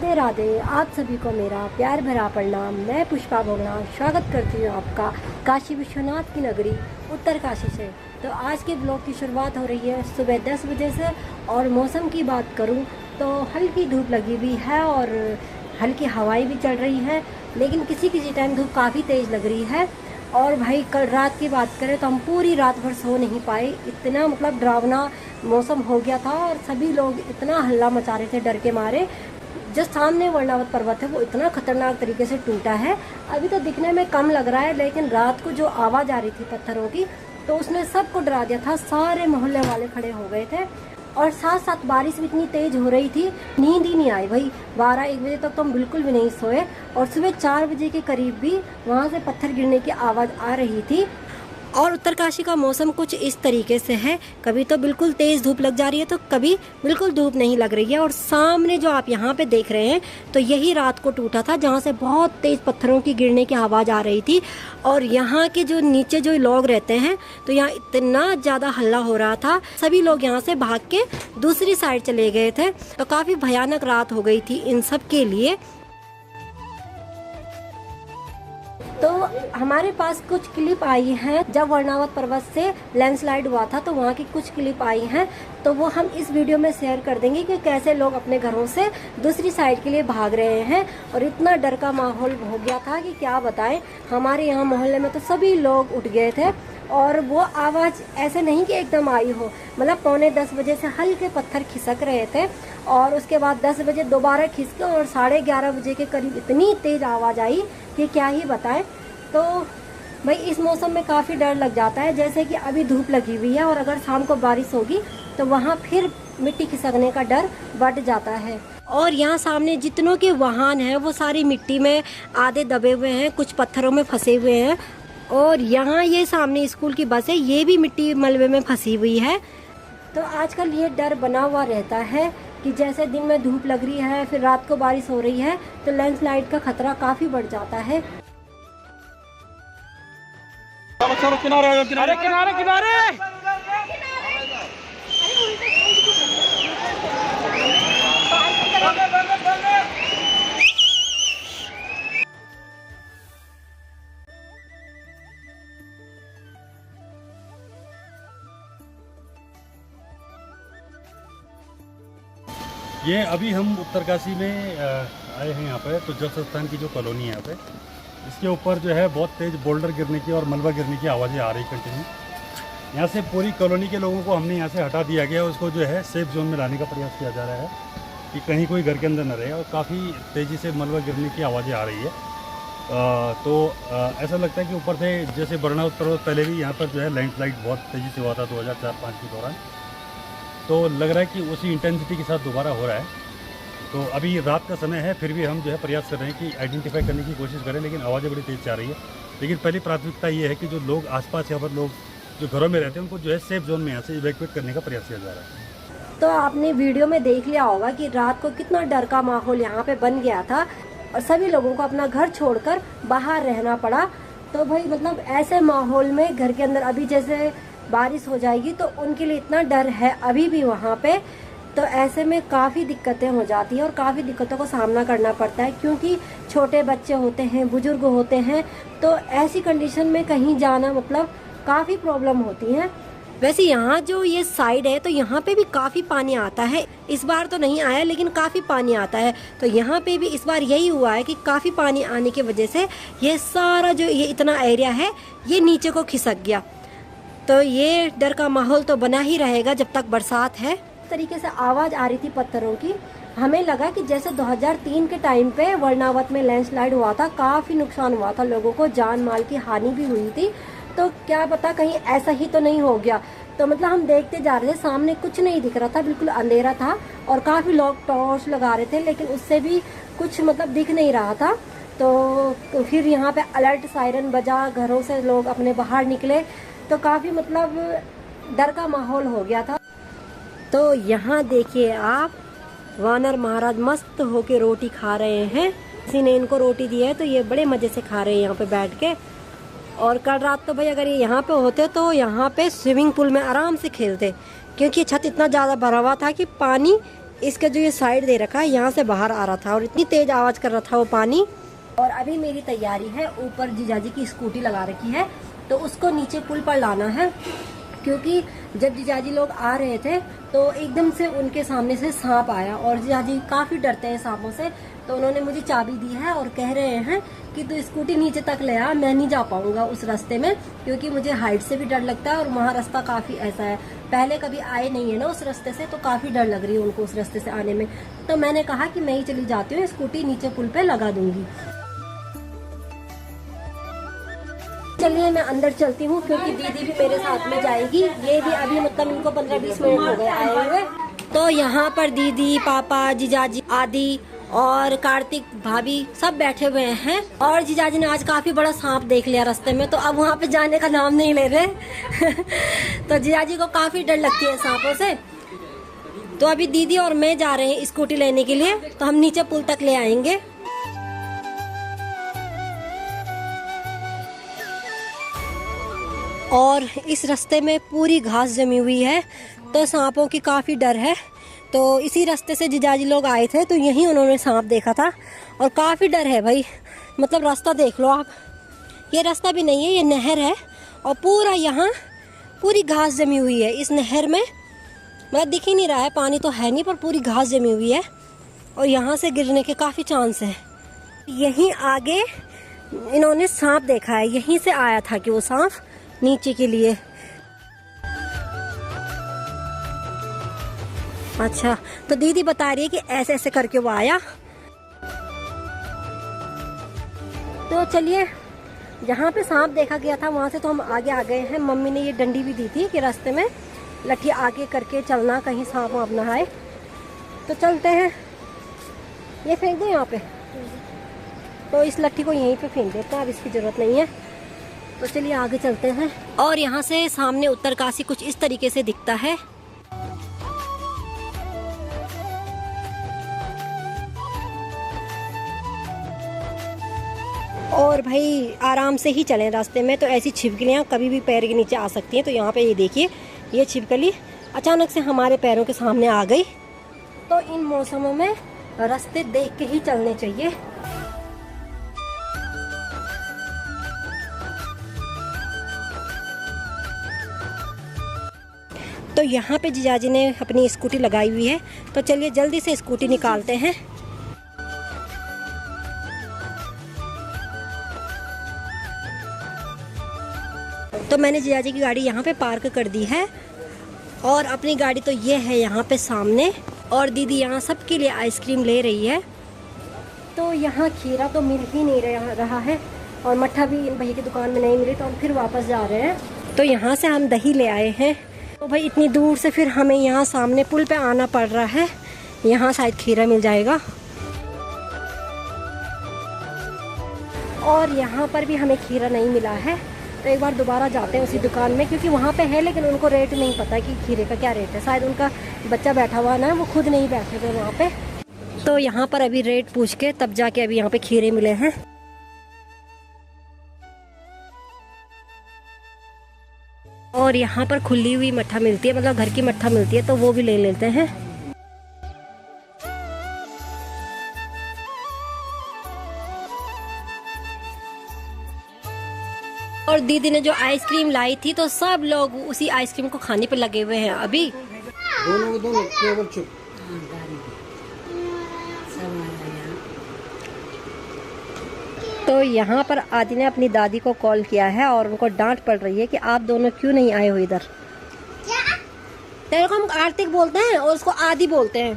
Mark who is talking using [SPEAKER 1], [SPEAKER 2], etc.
[SPEAKER 1] राधे राधे। आप सभी को मेरा प्यार भरा प्रणाम। मैं पुष्पा भोगना स्वागत करती हूँ आपका काशी विश्वनाथ की नगरी उत्तरकाशी से। तो आज के ब्लॉग की शुरुआत हो रही है सुबह 10 बजे से। और मौसम की बात करूँ तो हल्की धूप लगी हुई है और हल्की हवाएं भी चल रही है, लेकिन किसी किसी टाइम धूप काफ़ी तेज़ लग रही है। और भाई कल रात की बात करें तो हम पूरी रात भर सो नहीं पाए, इतना मतलब डरावना मौसम हो गया था और सभी लोग इतना हल्ला मचा रहे थे डर के मारे। जो सामने वर्णावत पर्वत है वो इतना खतरनाक तरीके से टूटा है। अभी तो दिखने में कम लग रहा है, लेकिन रात को जो आवाज़ आ रही थी पत्थरों की तो उसने सबको डरा दिया था। सारे मोहल्ले वाले खड़े हो गए थे और साथ साथ बारिश भी इतनी तेज हो रही थी, नींद ही नहीं आई भाई। 12-1 बजे तक तो हम बिल्कुल भी नहीं सोए और सुबह 4 बजे के करीब भी वहाँ से पत्थर गिरने की आवाज़ आ रही थी। और उत्तरकाशी का मौसम कुछ इस तरीके से है, कभी तो बिल्कुल तेज़ धूप लग जा रही है तो कभी बिल्कुल धूप नहीं लग रही है। और सामने जो आप यहाँ पे देख रहे हैं तो यही रात को टूटा था, जहाँ से बहुत तेज़ पत्थरों की गिरने की आवाज़ आ रही थी। और यहाँ के जो नीचे जो लोग रहते हैं तो यहाँ इतना ज़्यादा हल्ला हो रहा था, सभी लोग यहाँ से भाग के दूसरी साइड चले गए थे। तो काफ़ी भयानक रात हो गई थी इन सब के लिए। तो हमारे पास कुछ क्लिप आई हैं जब वर्णावत पर्वत से लैंडस्लाइड हुआ था, तो वहाँ की कुछ क्लिप आई हैं, तो वो हम इस वीडियो में शेयर कर देंगे कि कैसे लोग अपने घरों से दूसरी साइड के लिए भाग रहे हैं। और इतना डर का माहौल हो गया था कि क्या बताएं। हमारे यहाँ मोहल्ले में तो सभी लोग उठ गए थे और वो आवाज़ ऐसे नहीं कि एकदम आई हो, मतलब 9:45 बजे से हल्के पत्थर खिसक रहे थे और उसके बाद 10 बजे दोबारा खिसके और 11:30 बजे के करीब इतनी तेज़ आवाज़ आई कि क्या ही बताएं। तो भाई इस मौसम में काफ़ी डर लग जाता है, जैसे कि अभी धूप लगी हुई है और अगर शाम को बारिश होगी तो वहाँ फिर मिट्टी खिसकने का डर बढ़ जाता है। और यहाँ सामने जितनों के वाहन हैं वो सारी मिट्टी में आधे दबे हुए हैं, कुछ पत्थरों में फंसे हुए हैं। और यहाँ ये सामने स्कूल की बस है, ये भी मिट्टी मलबे में फंसी हुई है। तो आजकल ये डर बना हुआ रहता है कि जैसे दिन में धूप लग रही है फिर रात को बारिश हो रही है तो लैंडस्लाइड का खतरा काफ़ी बढ़ जाता है।
[SPEAKER 2] चलो किनारे आ जाओ, किनारे किनारे किनारे।
[SPEAKER 3] ये अभी हम उत्तरकाशी में आए हैं यहाँ पे। तो जल स्थान की जो कॉलोनी है यहाँ पे, इसके ऊपर जो है बहुत तेज़ बोल्डर गिरने की और मलबा गिरने की आवाज़ें आ रही कंटिन्यू। यहाँ से पूरी कॉलोनी के लोगों को हमने यहाँ से हटा दिया गया, उसको जो है सेफ जोन में लाने का प्रयास किया जा रहा है कि कहीं कोई घर के अंदर न रहे। और काफ़ी तेज़ी से मलबा गिरने की आवाज़ें आ रही है। ऐसा लगता है कि ऊपर से जैसे वर्णावत पर्वत पहले भी यहाँ पर जो है लैंडस्लाइड बहुत तेज़ी से हुआ था 2004-05 के दौरान, तो लग रहा है कि उसी इंटेंसिटी के साथ दोबारा हो रहा है। तो अभी रात का समय है, फिर भी हम जो है प्रयास कर रहे हैं कि आइडेंटिफाई करने की कोशिश करें, लेकिन आवाज़ें बड़ी तेज़ जा रही है। लेकिन पहली प्राथमिकता ये है कि जो लोग आसपास यहाँ पर लोग जो घरों में रहते हैं उनको जो है सेफ जोन में यहाँ से इवैक्यूएट करने का प्रयास किया जा रहा है।
[SPEAKER 1] तो आपने वीडियो में देख लिया होगा कि रात को कितना डर का माहौल यहाँ पे बन गया था और सभी लोगों को अपना घर छोड़कर बाहर रहना पड़ा। तो भाई मतलब ऐसे माहौल में घर के अंदर अभी जैसे बारिश हो जाएगी तो उनके लिए इतना डर है अभी भी वहाँ पे। तो ऐसे में काफ़ी दिक्कतें हो जाती हैं और काफ़ी दिक्कतों का सामना करना पड़ता है, क्योंकि छोटे बच्चे होते हैं, बुजुर्ग होते हैं, तो ऐसी कंडीशन में कहीं जाना मतलब काफ़ी प्रॉब्लम होती है। वैसे यहाँ जो ये साइड है तो यहाँ पे भी काफ़ी पानी आता है, इस बार तो नहीं आया लेकिन काफ़ी पानी आता है। तो यहाँ पे भी इस बार यही हुआ है कि काफ़ी पानी आने की वजह से ये सारा जो ये इतना एरिया है ये नीचे को खिसक गया। तो ये डर का माहौल तो बना ही रहेगा जब तक बरसात है। इस तरीके से आवाज़ आ रही थी पत्थरों की, हमें लगा कि जैसे 2003 के टाइम पे वर्णावत में लैंडस्लाइड हुआ था, काफ़ी नुकसान हुआ था, लोगों को जान माल की हानि भी हुई थी। तो क्या पता कहीं ऐसा ही तो नहीं हो गया। तो मतलब हम देखते जा रहे थे, सामने कुछ नहीं दिख रहा था, बिल्कुल अंधेरा था और काफ़ी लोग टॉर्च लगा रहे थे, लेकिन उससे भी कुछ मतलब दिख नहीं रहा था। तो फिर यहाँ पे अलर्ट सायरन बजा, घरों से लोग अपने बाहर निकले, तो काफ़ी मतलब डर का माहौल हो गया था। तो यहाँ देखिए आप, वानर महाराज मस्त होके रोटी खा रहे हैं। किसी ने इनको रोटी दी है तो ये बड़े मज़े से खा रहे हैं यहाँ पे बैठ के। और कल रात तो भाई अगर ये यहाँ पे होते तो यहाँ पे स्विमिंग पूल में आराम से खेलते, क्योंकि छत इतना ज़्यादा भरा हुआ था कि पानी इसका जो ये साइड दे रखा है यहाँ से बाहर आ रहा था और इतनी तेज आवाज कर रहा था वो पानी। और अभी मेरी तैयारी है, ऊपर जीजाजी की स्कूटी लगा रखी है तो उसको नीचे पुल पर लाना है, क्योंकि जब जीजाजी लोग आ रहे थे तो एकदम से उनके सामने से सांप आया और जीजाजी काफी डरते हैं सांपों से। तो उन्होंने मुझे चाबी दी है और कह रहे हैं कि तू स्कूटी नीचे तक ले आ, मैं नहीं जा पाऊंगा उस रास्ते में, क्योंकि मुझे हाइट से भी डर लगता है और वहाँ रास्ता काफी ऐसा है, पहले कभी आए नहीं है ना उस रास्ते से, तो काफी डर लग रही है उनको उस रास्ते से आने में। तो मैंने कहा कि मैं ही चली जाती हूँ, स्कूटी नीचे पुल पे लगा दूंगी। चलिए मैं अंदर चलती हूँ, क्योंकि दीदी भी मेरे साथ में जाएगी। ये भी अभी मतलब इनको 15-20 मिनट हो गए आए हुए। तो यहाँ पर दीदी, पापा, जीजाजी आदि और कार्तिक भाभी सब बैठे हुए हैं। और जीजाजी ने आज काफी बड़ा सांप देख लिया रास्ते में, तो अब वहाँ पे जाने का नाम नहीं ले रहे। तो जीजाजी को काफी डर लगती है सांपों से। तो अभी दीदी और मैं जा रहे हैं स्कूटी लेने के लिए, तो हम नीचे पुल तक ले आएंगे। और इस रास्ते में पूरी घास जमी हुई है, तो सांपों की काफ़ी डर है। तो इसी रास्ते से जीजाजी लोग आए थे, तो यहीं उन्होंने सांप देखा था और काफ़ी डर है भाई। मतलब रास्ता देख लो आप, ये रास्ता भी नहीं है, ये नहर है और पूरा यहाँ पूरी घास जमी हुई है। इस नहर में मतलब दिख ही नहीं रहा है, पानी तो है नहीं पर पूरी घास जमी हुई है और यहाँ से गिरने के काफ़ी चांस है। यहीं आगे इन्होंने सांप देखा है, यहीं से आया था कि वो सांप नीचे के लिए। अच्छा, तो दीदी बता रही है कि ऐसे ऐसे करके वो आया। तो चलिए, जहाँ पे सांप देखा गया था वहाँ से तो हम आगे आ गए हैं। मम्मी ने ये डंडी भी दी थी कि रास्ते में लठी आगे करके चलना, कहीं सांप वाप ना आए। तो चलते हैं, ये फेंक दो यहाँ पे, तो इस लट्ठी को यहीं पे फेंक देते हैं, अब इसकी जरूरत नहीं है। तो चलिए आगे चलते हैं। और यहाँ से सामने उत्तरकाशी कुछ इस तरीके से दिखता है। और भाई आराम से ही चलें रास्ते में, तो ऐसी छिपकलियाँ कभी भी पैर के नीचे आ सकती हैं। तो यहाँ पे ये देखिए, ये छिपकली अचानक से हमारे पैरों के सामने आ गई। तो इन मौसमों में रास्ते देख के ही चलने चाहिए। तो यहाँ पे जीजाजी ने अपनी स्कूटी लगाई हुई है, तो चलिए जल्दी से स्कूटी निकालते हैं। तो मैंने जीजाजी की गाड़ी यहाँ पे पार्क कर दी है और अपनी गाड़ी तो ये है यहाँ पे सामने। और दीदी यहाँ सबके लिए आइसक्रीम ले रही है। तो यहाँ खीरा तो मिल ही नहीं रहा है और मट्ठा भी इन भैया की दुकान में नहीं मिली, तो हम फिर वापस जा रहे हैं। तो यहाँ से हम दही ले आए हैं। तो भाई इतनी दूर से फिर हमें यहाँ सामने पुल पे आना पड़ रहा है, यहाँ शायद खीरा मिल जाएगा। और यहाँ पर भी हमें खीरा नहीं मिला है, तो एक बार दोबारा जाते हैं उसी दुकान में, क्योंकि वहाँ पे है लेकिन उनको रेट नहीं पता कि खीरे का क्या रेट है। शायद उनका बच्चा बैठा हुआ ना, वो खुद नहीं बैठे थे वहाँ पे। तो यहाँ पर अभी रेट पूछ के तब जाके अभी यहाँ पे खीरे मिले हैं। और यहाँ पर खुली हुई मट्ठा मिलती है, मतलब घर की मट्ठा मिलती है, तो वो भी ले लेते हैं। और दीदी ने जो आइसक्रीम लाई थी, तो सब लोग उसी आइसक्रीम को खाने पे लगे हुए हैं अभी।
[SPEAKER 2] दोनों केवल चुप।
[SPEAKER 1] तो यहाँ पर आदि ने अपनी दादी को कॉल किया है और उनको डांट पड़ रही है कि आप दोनों क्यों नहीं आए हो इधर। तेरे को हम कार्तिक बोलते हैं और उसको आदि बोलते हैं।